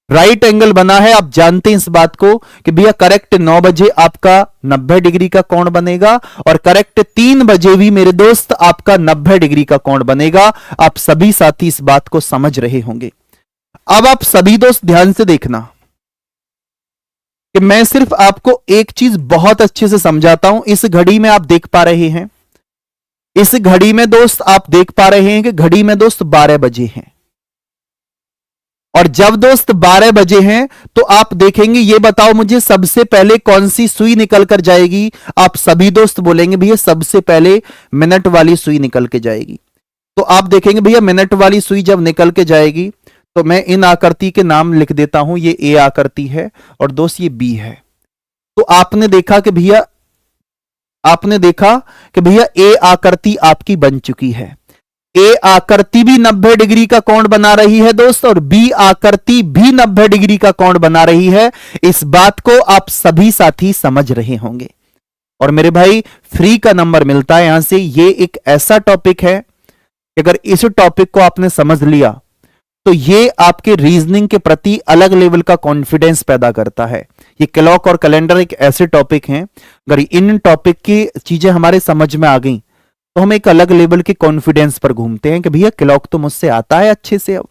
राइट एंगल बना है। आप जानते हैं इस बात को कि भैया करेक्ट 9 बजे आपका 90 डिग्री का कोण बनेगा, और करेक्ट 3 बजे भी मेरे दोस्त आपका 90 डिग्री का कोण बनेगा। आप सभी साथी इस बात को समझ रहे होंगे। अब आप सभी दोस्त ध्यान से देखना कि मैं सिर्फ आपको एक चीज बहुत अच्छे से समझाता हूं। इस घड़ी में आप देख पा रहे हैं, इस घड़ी में दोस्त आप देख पा रहे हैं कि घड़ी में दोस्त 12 बजे हैं, और जब दोस्त 12 बजे हैं तो आप देखेंगे, ये बताओ मुझे सबसे पहले कौन सी सुई निकल कर जाएगी। आप सभी दोस्त बोलेंगे भैया सबसे पहले मिनट वाली सुई निकल के जाएगी। तो आप देखेंगे भैया मिनट वाली सुई जब निकल के जाएगी तो मैं इन आकृति के नाम लिख देता हूं, ये ए आकृति है और दोस्त ये बी है। तो आपने देखा कि भैया ए आकृति आपकी बन चुकी है। ए आकृति भी 90 डिग्री का कोण बना रही है दोस्त, और बी आकृति भी 90 डिग्री का कोण बना रही है। इस बात को आप सभी साथी समझ रहे होंगे। और मेरे भाई फ्री का नंबर मिलता है यहां से। ये एक ऐसा टॉपिक है कि अगर इस टॉपिक को आपने समझ लिया तो ये आपके रीजनिंग के प्रति अलग लेवल का कॉन्फिडेंस पैदा करता है। ये क्लॉक और कैलेंडर एक ऐसे टॉपिक हैं, अगर इन टॉपिक की चीजें हमारे समझ में आ गई तो हम एक अलग लेवल के कॉन्फिडेंस पर घूमते हैं कि भैया क्लॉक तो मुझसे आता है अच्छे से। अब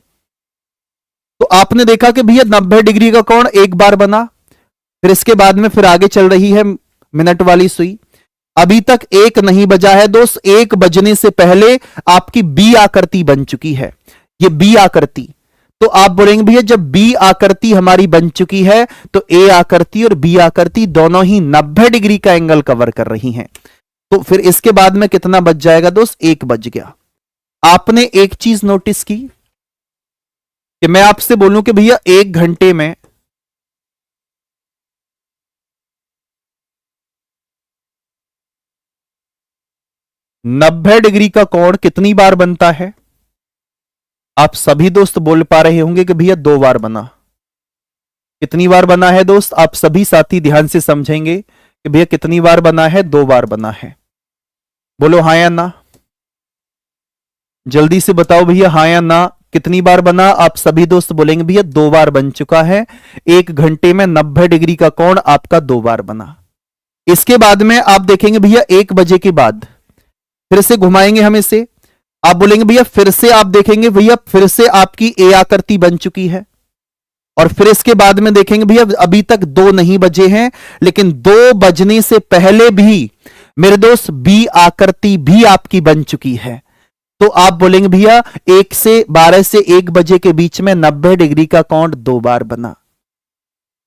तो आपने देखा कि भैया 90 डिग्री का कोण एक बार बना, फिर इसके बाद में फिर आगे चल रही है मिनट वाली सुई। अभी तक 1 नहीं बजा है दोस्त, 1 बजने से पहले आपकी बी आकृति बन चुकी है, ये बी आकृति। तो आप बोलेंगे भैया जब बी आकृति हमारी बन चुकी है तो ए आकृति और बी आकृति दोनों ही 90 डिग्री का एंगल कवर कर रही हैं। तो फिर इसके बाद में कितना बच जाएगा दोस्त, 1 बज गया। आपने एक चीज नोटिस की कि मैं आपसे बोलूं कि भैया 1 घंटे में 90 डिग्री का कोण कितनी बार बनता है? आप सभी दोस्त बोल पा रहे होंगे कि भैया 2 बार बना। कितनी बार बना है दोस्त? आप सभी साथी ध्यान से समझेंगे कि भैया कितनी बार बना है? 2 बार बना है। बोलो हाँ या ना, जल्दी से बताओ भैया हाँ या ना। कितनी बार बना? आप सभी दोस्त बोलेंगे भैया 2 बार बन चुका है। 1 घंटे में 90 डिग्री का कोण आपका 2 बार बना। इसके बाद में आप देखेंगे भैया 1 बजे के बाद फिर से घुमाएंगे हम इसे। आप बोलेंगे भैया फिर से, आप देखेंगे भैया फिर से आपकी ए आकृति बन चुकी है। और फिर इसके बाद में देखेंगे भैया अभी तक 2 नहीं बजे हैं, लेकिन 2 बजने से पहले भी मेरे दोस्त बी आकृति भी आपकी बन चुकी है। तो आप बोलेंगे भैया 1 से 12 से 1 बजे के बीच में 90 डिग्री का कोण 2 बार बना।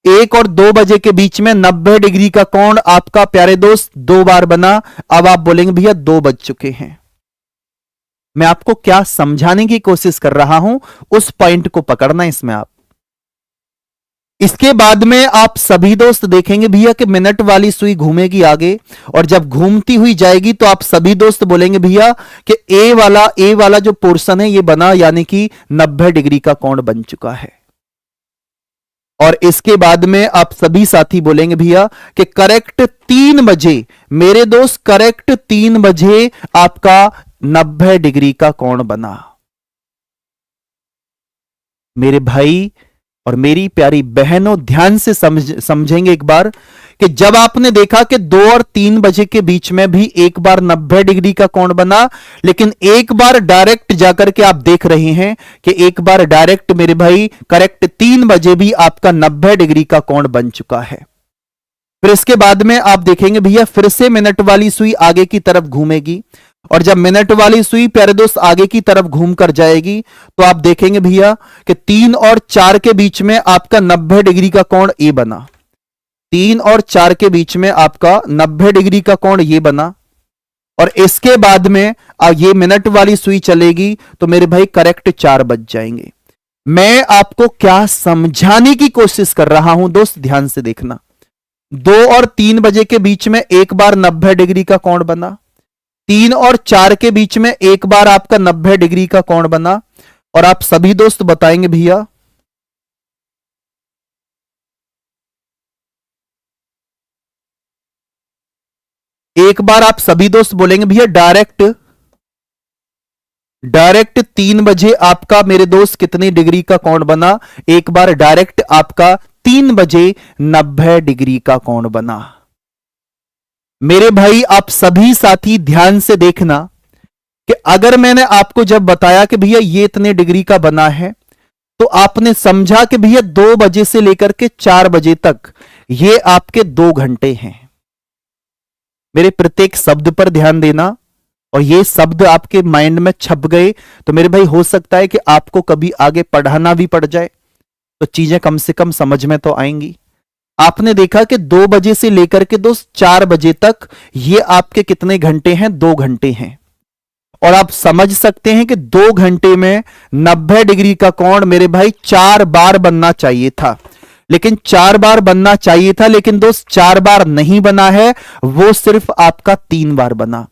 1 और 2 बजे के बीच में 90 डिग्री का कोण आपका प्यारे दोस्त 2 बार बना। अब आप बोलेंगे भैया 2 बज चुके हैं। मैं आपको क्या समझाने की कोशिश कर रहा हूं, उस पॉइंट को पकड़ना इसमें आप। इसके बाद में आप सभी दोस्त देखेंगे भैया कि मिनट वाली सुई घूमेगी आगे, और जब घूमती हुई जाएगी तो आप सभी दोस्त बोलेंगे भैया कि ए वाला जो पोर्शन है ये बना, यानी कि 90 डिग्री का कोण बन चुका है। और इसके बाद में आप सभी साथी बोलेंगे भैया कि करेक्ट 3 बजे मेरे दोस्त, करेक्ट 3 बजे आपका 90 डिग्री का कोण बना। मेरे भाई और मेरी प्यारी बहनों ध्यान से समझेंगे एक बार कि जब आपने देखा कि 2 और 3 बजे के बीच में भी एक बार 90 डिग्री का कोण बना, लेकिन एक बार डायरेक्ट जाकर के आप देख रहे हैं कि एक बार डायरेक्ट मेरे भाई करेक्ट 3 बजे भी आपका 90 डिग्री का कोण बन चुका है। फिर इसके बाद में आप देखेंगे भैया फिर से मिनट वाली सुई आगे की तरफ घूमेगी, और जब मिनट वाली सुई प्यारे दोस्त आगे की तरफ घूम कर जाएगी तो आप देखेंगे भैया कि 3 और 4 के बीच में आपका 90 डिग्री का कोण ए बना। 3 और 4 के बीच में आपका 90 डिग्री का कोण ये बना। और इसके बाद में ये मिनट वाली सुई चलेगी तो मेरे भाई करेक्ट 4 बज जाएंगे। मैं आपको क्या समझाने की कोशिश कर रहा हूं दोस्त, ध्यान से देखना। 2 और 3 बजे के बीच में एक बार 90 डिग्री का कोण बना, 3 और 4 के बीच में एक बार आपका 90 डिग्री का कोण बना। और आप सभी दोस्त बताएंगे भैया एक बार, आप सभी दोस्त बोलेंगे भैया डायरेक्ट 3 बजे आपका मेरे दोस्त कितने डिग्री का कोण बना? एक बार डायरेक्ट आपका 3 बजे 90 डिग्री का कोण बना। मेरे भाई आप सभी साथी ध्यान से देखना कि अगर मैंने आपको जब बताया कि भैया ये इतने डिग्री का बना है, तो आपने समझा कि भैया 2 बजे से लेकर के 4 बजे तक ये आपके 2 घंटे हैं। मेरे प्रत्येक शब्द पर ध्यान देना, और ये शब्द आपके माइंड में छप गए तो मेरे भाई हो सकता है कि आपको कभी आगे पढ़ाना भी पड़ जाए, तो चीजें कम से कम समझ में तो आएंगी। आपने देखा कि 2 बजे से लेकर के दोस्त 4 बजे तक ये आपके कितने घंटे हैं? 2 घंटे हैं। और आप समझ सकते हैं कि 2 घंटे में 90 डिग्री का कोण मेरे भाई 4 बार बनना चाहिए था, लेकिन 4 बार बनना चाहिए था, लेकिन दोस्त 4 बार नहीं बना है, वो सिर्फ आपका 3 बार बना।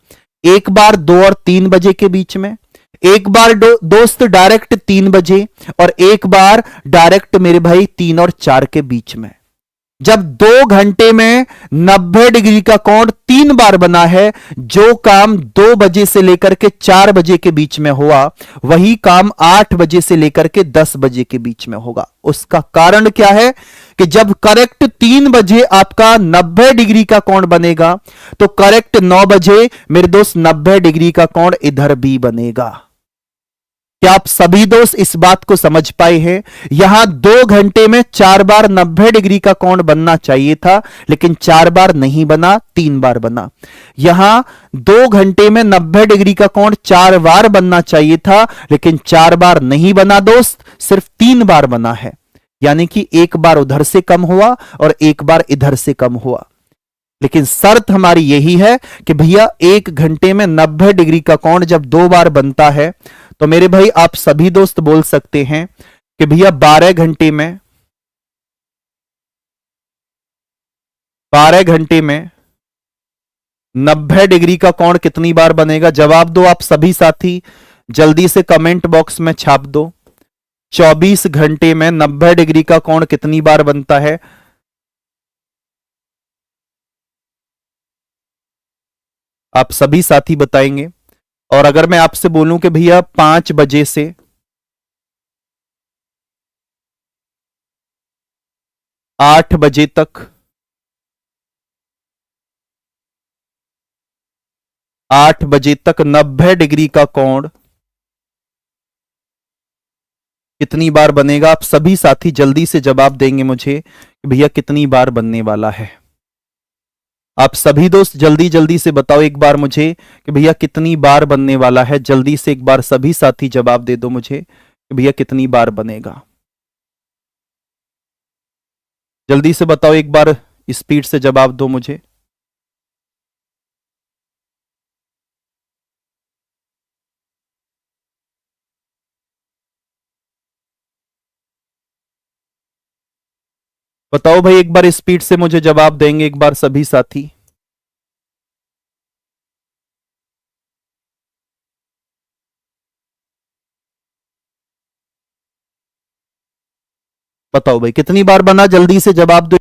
एक बार 2 और 3 बजे के बीच में, एक बार दोस्त डायरेक्ट 3 बजे, और एक बार डायरेक्ट मेरे भाई 3 और 4 के बीच में। जब 2 घंटे में 90 डिग्री का कोण 3 बार बना है, जो काम 2 बजे से लेकर के 4 बजे के बीच में हुआ, वही काम 8 बजे से लेकर के 10 बजे के बीच में होगा। उसका कारण क्या है कि जब करेक्ट 3 बजे आपका 90 डिग्री का कोण बनेगा, तो करेक्ट 9 बजे मेरे दोस्त 90 डिग्री का कोण इधर भी बनेगा। क्या आप सभी दोस्त इस बात को समझ पाए हैं? यहां 2 घंटे में 4 बार 90 डिग्री का कोण बनना चाहिए था, लेकिन 4 बार नहीं बना, 3 बार बना। यहां 2 घंटे में 90 डिग्री का कोण 4 बार बनना चाहिए था, लेकिन 4 बार नहीं बना दोस्त, सिर्फ 3 बार बना है। यानी कि एक बार उधर से कम हुआ और एक बार इधर से कम हुआ। लेकिन शर्त हमारी यही है कि भैया 1 घंटे में 90 डिग्री का कोण जब 2 बार बनता है, तो मेरे भाई आप सभी दोस्त बोल सकते हैं कि भैया 12 घंटे में 12 घंटे में 90 डिग्री का कोण कितनी बार बनेगा? जवाब दो आप सभी साथी, जल्दी से कमेंट बॉक्स में छाप दो। 24 घंटे में 90 डिग्री का कोण कितनी बार बनता है? आप सभी साथी बताएंगे। और अगर मैं आपसे बोलूं कि भैया 5 बजे से 8 बजे तक 8 बजे तक 90 डिग्री का कोण कितनी बार बनेगा? आप सभी साथी जल्दी से जवाब देंगे मुझे कि भैया कितनी बार बनने वाला है। आप सभी दोस्त जल्दी जल्दी से बताओ एक बार मुझे कि भैया कितनी बार बनने वाला है। जल्दी से एक बार सभी साथी जवाब दे दो मुझे कि भैया कितनी बार बनेगा। जल्दी से बताओ एक बार, स्पीड से जवाब दो मुझे। बताओ भाई, एक बार स्पीड से मुझे जवाब देंगे एक बार सभी साथी। बताओ भाई कितनी बार बना, जल्दी से जवाब दो।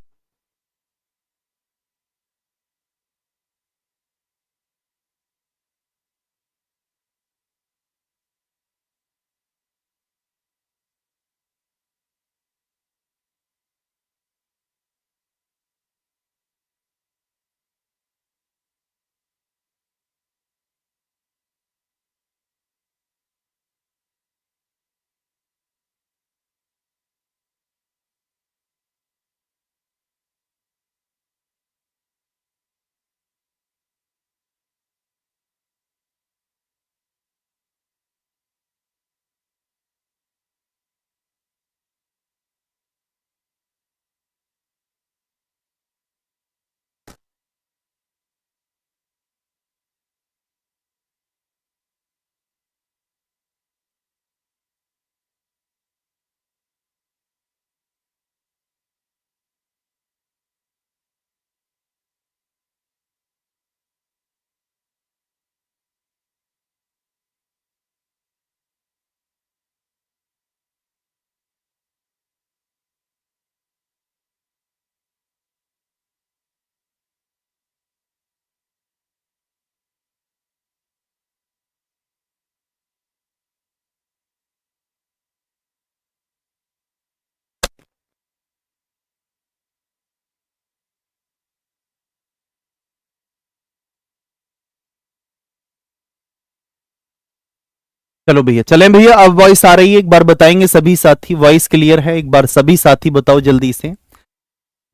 चलो भैया, चलें भैया, अब वॉइस आ रही है, एक बार बताएंगे सभी साथी। वॉइस क्लियर है? एक बार सभी साथी बताओ जल्दी से,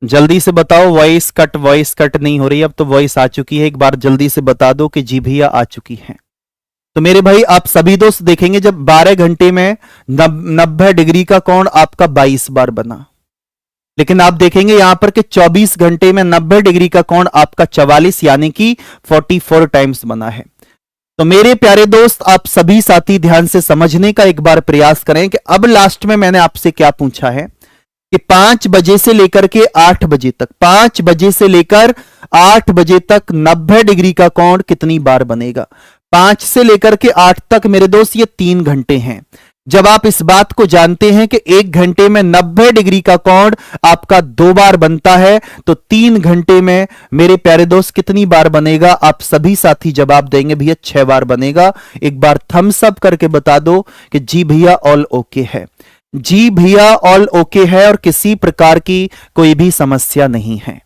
जल्दी से बताओ। वॉइस कट नहीं हो रही, अब तो वॉइस आ चुकी है। एक बार जल्दी से बता दो कि जी भैया आ चुकी है। तो मेरे भाई आप सभी दोस्त देखेंगे जब 12 घंटे में 90 डिग्री का कोण आपका 22 बार बना, लेकिन आप देखेंगे यहां पर कि 24 घंटे में 90 डिग्री का कोण आपका 44 यानी कि 44 टाइम्स बना है। तो मेरे प्यारे दोस्त आप सभी साथी ध्यान से समझने का एक बार प्रयास करें कि अब लास्ट में मैंने आपसे क्या पूछा है कि 5 बजे से लेकर के 8 बजे तक, 5 बजे से लेकर 8 बजे तक 90 डिग्री का कोण कितनी बार बनेगा? 5 से लेकर के 8 तक मेरे दोस्त ये 3 घंटे हैं। जब आप इस बात को जानते हैं कि 1 घंटे में 90 डिग्री का कोण आपका 2 बार बनता है, तो 3 घंटे में मेरे प्यारे दोस्त कितनी बार बनेगा? आप सभी साथी जवाब देंगे भैया 6 बार बनेगा। एक बार थम्स अप करके बता दो कि जी भैया ऑल ओके है। जी भैया ऑल ओके है और किसी प्रकार की कोई भी समस्या नहीं है।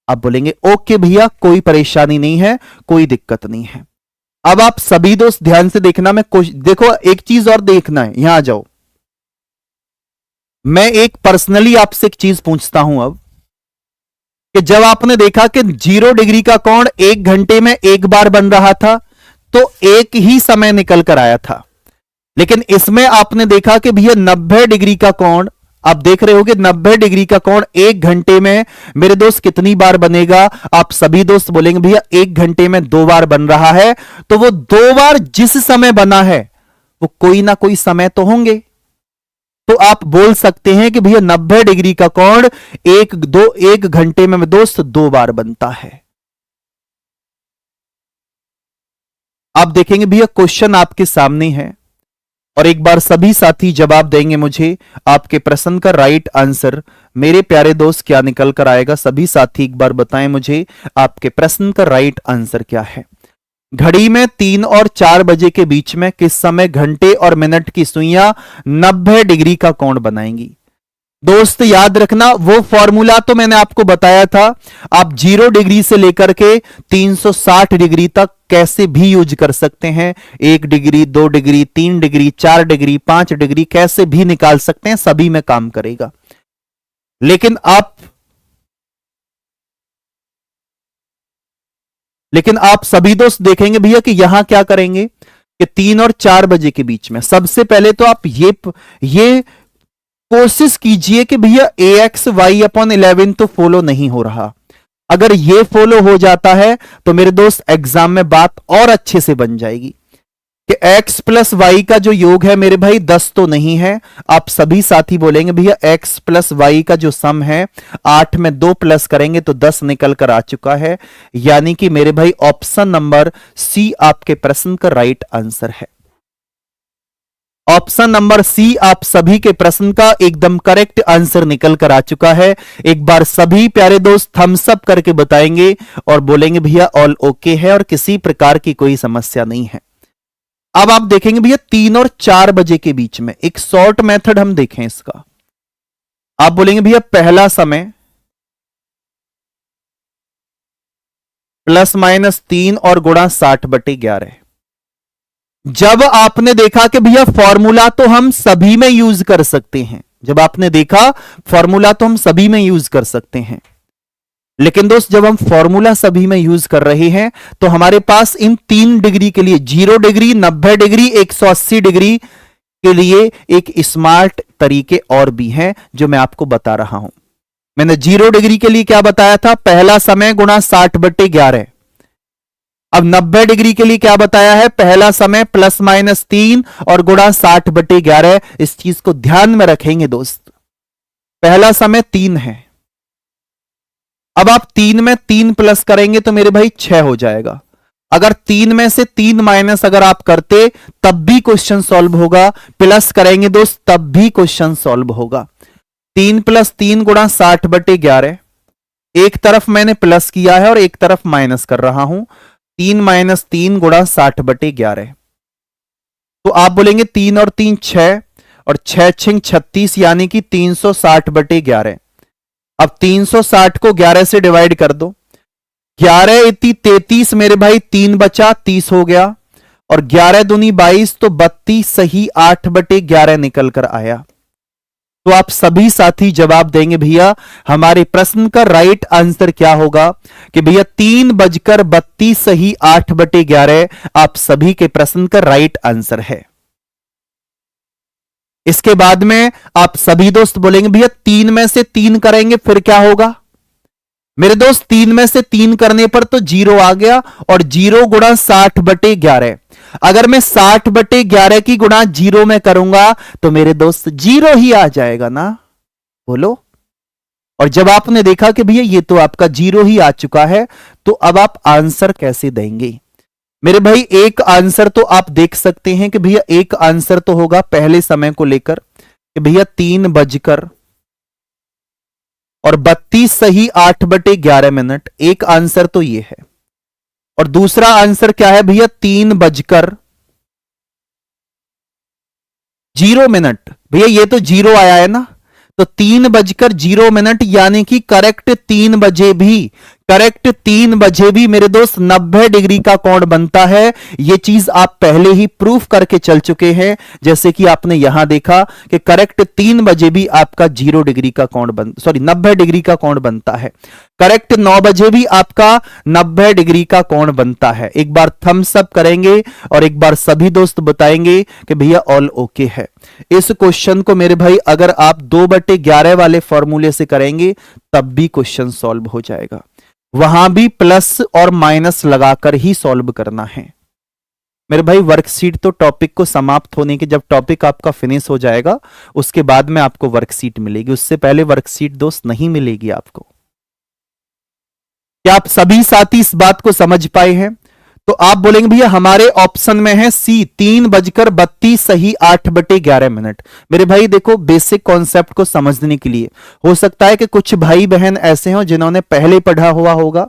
आप बोलेंगे ओके भैया, कोई परेशानी नहीं है, कोई दिक्कत नहीं है। अब आप सभी दोस्त ध्यान से देखना, मैं देखो एक चीज और देखना है, यहां आ जाओ। मैं एक पर्सनली आपसे एक चीज पूछता हूं अब कि जब आपने देखा कि 0 डिग्री का कोण 1 घंटे में 1 बार बन रहा था, तो एक ही समय निकल कर आया था। लेकिन इसमें आपने देखा कि भैया 90 डिग्री का कोण, आप देख रहे हो कि 90 डिग्री का कोण 1 घंटे में मेरे दोस्त कितनी बार बनेगा? आप सभी दोस्त बोलेंगे भैया 1 घंटे में 2 बार बन रहा है, तो वो 2 बार जिस समय बना है वो कोई ना कोई समय तो होंगे। तो आप बोल सकते हैं कि भैया 90 डिग्री का कोण 1 घंटे में दोस्त 2 बार बनता है। आप देखेंगे भैया क्वेश्चन आपके सामने है और एक बार सभी साथी जवाब देंगे मुझे आपके प्रश्न का राइट आंसर। मेरे प्यारे दोस्त क्या निकल कर आएगा? सभी साथी एक बार बताएं मुझे आपके प्रश्न का राइट आंसर क्या है। घड़ी में 3 और 4 बजे के बीच में किस समय घंटे और मिनट की सुइयां 90 डिग्री का कोण बनाएंगी? दोस्त याद रखना, वो फॉर्मूला तो मैंने आपको बताया था, आप 0 डिग्री से लेकर के 360 डिग्री तक कैसे भी यूज कर सकते हैं। 1 degree, 2 degree, 3 degree, 4 degree, 5 degree कैसे भी निकाल सकते हैं, सभी में काम करेगा। लेकिन आप सभी दोस्त देखेंगे भैया कि यहां क्या करेंगे कि 3 और 4 बजे के बीच में सबसे पहले तो आप ये कोशिश कीजिए कि भैया AXY/11 तो फॉलो नहीं हो रहा। अगर ये फॉलो हो जाता है तो मेरे दोस्त एग्जाम में बात और अच्छे से बन जाएगी कि x प्लस वाई का जो योग है मेरे भाई 10 तो नहीं है। आप सभी साथी बोलेंगे भैया x प्लस वाई का जो सम है 8 में 2 प्लस करेंगे तो 10 निकल कर आ चुका है। यानी कि मेरे भाई ऑप्शन नंबर सी आपके प्रश्न का राइट आंसर है। ऑप्शन नंबर सी आप सभी के प्रश्न का एकदम करेक्ट आंसर निकल कर आ चुका है। एक बार सभी प्यारे दोस्त थम्स अप करके बताएंगे और बोलेंगे भैया ऑल ओके है और किसी प्रकार की कोई समस्या नहीं है। अब आप देखेंगे भैया 3 और 4 बजे के बीच में एक शॉर्ट मेथड हम देखें इसका। आप बोलेंगे भैया पहला समय ±3 और गुणा 60/11। जब आपने देखा कि भैया फॉर्मूला तो हम सभी में यूज कर सकते हैं, जब आपने देखा फॉर्मूला तो हम सभी में यूज कर सकते हैं, लेकिन दोस्त जब हम फॉर्मूला सभी में यूज कर रहे हैं तो हमारे पास इन 3 डिग्री के लिए 0 डिग्री, 90 डिग्री, 180 डिग्री के लिए एक स्मार्ट तरीके और भी हैं जो मैं आपको बता रहा हूं। मैंने 0 डिग्री के लिए क्या बताया था? पहला समय गुणा 60/11। अब 90 डिग्री के लिए क्या बताया है? पहला समय ±3 और गुणा 60/11। इस चीज को ध्यान में रखेंगे दोस्त। पहला समय 3 है, अब आप 3 में 3 प्लस करेंगे तो मेरे भाई 6 हो जाएगा। अगर 3 में से 3 माइनस अगर आप करते तब भी क्वेश्चन सॉल्व होगा, प्लस करेंगे दोस्त तब भी क्वेश्चन सॉल्व होगा। 3 + 3 गुणा 60/11। एक तरफ मैंने प्लस किया है और एक तरफ माइनस कर रहा हूं। 3 - 3 गुणा 60/11। तो आप बोलेंगे 3 और 3 6 और 6 × 36 यानी कि 360/11। अब 360 को 11 से डिवाइड कर दो। 11 × 33 मेरे भाई 3 बचा 30 हो गया और 11 दूनी 22 तो 32 सही 8/11 निकल कर आया। तो आप सभी साथी जवाब देंगे भैया हमारे प्रश्न का राइट आंसर क्या होगा कि भैया 3:32 सही 8/11 आप सभी के प्रश्न का राइट आंसर है। इसके बाद में आप सभी दोस्त बोलेंगे भैया 3 में से 3 करेंगे फिर क्या होगा? मेरे दोस्त 3 में से 3 करने पर तो 0 आ गया और 0 गुणा 60/11। अगर मैं 60/11 की गुणा 0 में करूंगा तो मेरे दोस्त 0 ही आ जाएगा ना, बोलो। और जब आपने देखा कि भैया ये तो आपका 0 ही आ चुका है तो अब आप आंसर कैसे देंगे? मेरे भाई एक आंसर तो आप देख सकते हैं कि भैया एक आंसर तो होगा पहले समय को लेकर कि भैया 3:32 सही 8/11। एक आंसर तो ये है और दूसरा आंसर क्या है भैया 3:0। भैया ये तो 0 आया है ना, तो 3:0 यानी कि करेक्ट 3 बजे भी मेरे दोस्त 90 डिग्री का कोण बनता है। यह चीज आप पहले ही प्रूफ करके चल चुके हैं, जैसे कि आपने यहां देखा कि करेक्ट 3 बजे भी आपका 0 डिग्री का कोण 90 डिग्री का कोण बनता है। करेक्ट 9 बजे भी आपका 90 डिग्री का कोण बनता है। एक बार थम्स अप करेंगे और एक बार सभी दोस्त बताएंगे कि भैया ऑल ओके है। इस क्वेश्चन को मेरे भाई अगर आप 2/11 वाले फॉर्मूले से करेंगे तब भी क्वेश्चन सॉल्व हो जाएगा। वहां भी प्लस और माइनस लगाकर ही सॉल्व करना है मेरे भाई। वर्कशीट तो टॉपिक को समाप्त होने के, जब टॉपिक आपका फिनिश हो जाएगा उसके बाद में आपको वर्कशीट मिलेगी, उससे पहले वर्कशीट दोस्त नहीं मिलेगी आपको। क्या आप सभी साथी इस बात को समझ पाए हैं? तो आप बोलेंगे भैया हमारे ऑप्शन में है सी 3:32 सही 8/11। मेरे भाई देखो, बेसिक कॉन्सेप्ट को समझने के लिए हो सकता है कि कुछ भाई बहन ऐसे हो जिन्होंने पहले पढ़ा हुआ होगा,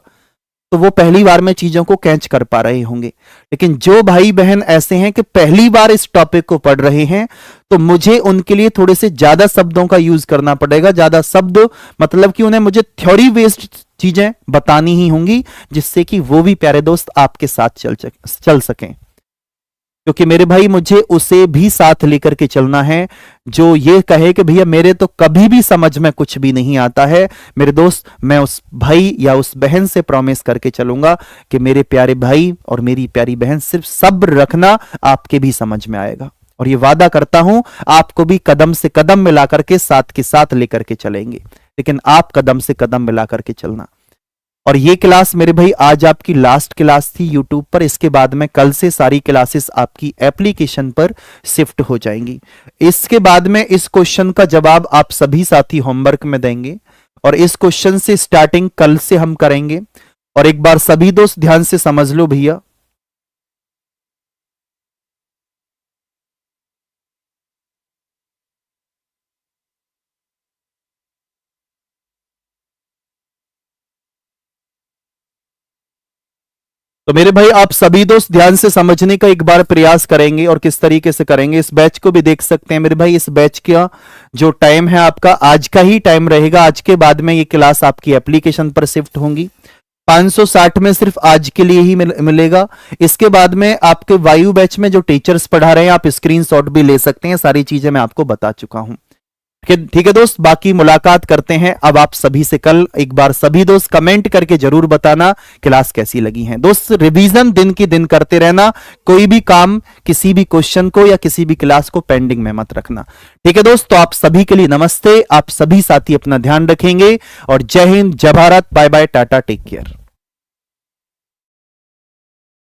तो वो पहली बार में चीजों को कैच कर पा रहे होंगे। लेकिन जो भाई बहन ऐसे हैं कि पहली बार इस टॉपिक को पढ़ रहे हैं, तो मुझे उनके लिए थोड़े से ज्यादा शब्दों का यूज करना पड़ेगा। ज्यादा शब्द मतलब कि उन्हें मुझे थ्योरी बेस्ड चीजें बतानी ही होंगी, जिससे कि वो भी प्यारे दोस्त आपके साथ चल सकें। क्योंकि मेरे भाई मुझे उसे भी साथ लेकर के चलना है जो ये कहे कि भैया मेरे तो कभी भी समझ में कुछ भी नहीं आता है। मेरे दोस्त, मैं उस भाई या उस बहन से प्रॉमिस करके चलूंगा कि मेरे प्यारे भाई और मेरी प्यारी बहन, सिर्फ सब्र रखना, आपके भी समझ में आएगा। और ये वादा करता हूं आपको भी कदम से कदम मिलाकर के साथ के साथ लेकर के चलेंगे, लेकिन आप कदम से कदम मिलाकर के चलना। और ये क्लास मेरे भाई आज आपकी लास्ट क्लास थी यूट्यूब पर। इसके बाद में कल से सारी क्लासेस आपकी एप्लीकेशन पर शिफ्ट हो जाएंगी। इसके बाद में इस क्वेश्चन का जवाब आप सभी साथी होमवर्क में देंगे, और इस क्वेश्चन से स्टार्टिंग कल से हम करेंगे। और एक बार सभी दोस्त ध्यान से समझ लो भैया, तो मेरे भाई आप सभी दोस्त ध्यान से समझने का एक बार प्रयास करेंगे। और किस तरीके से करेंगे, इस बैच को भी देख सकते हैं मेरे भाई। इस बैच का जो टाइम है आपका आज का ही टाइम रहेगा। आज के बाद में ये क्लास आपकी एप्लीकेशन पर शिफ्ट होंगी। 560 में सिर्फ आज के लिए ही मिलेगा। इसके बाद में आपके वायु बैच में जो टीचर्स पढ़ा रहे हैं, आप स्क्रीनशॉट भी ले सकते हैं। सारी चीजें मैं आपको बता चुका हूं। ठीक है दोस्त, बाकी मुलाकात करते हैं अब आप सभी से कल। एक बार सभी दोस्त कमेंट करके जरूर बताना क्लास कैसी लगी है। दोस्त रिवीजन दिन की दिन करते रहना, कोई भी काम, किसी भी क्वेश्चन को या किसी भी क्लास को पेंडिंग में मत रखना। ठीक है दोस्त, तो आप सभी के लिए नमस्ते। आप सभी साथी अपना ध्यान रखेंगे, और जय हिंद, जय Bharat, bye bye, tata, take care.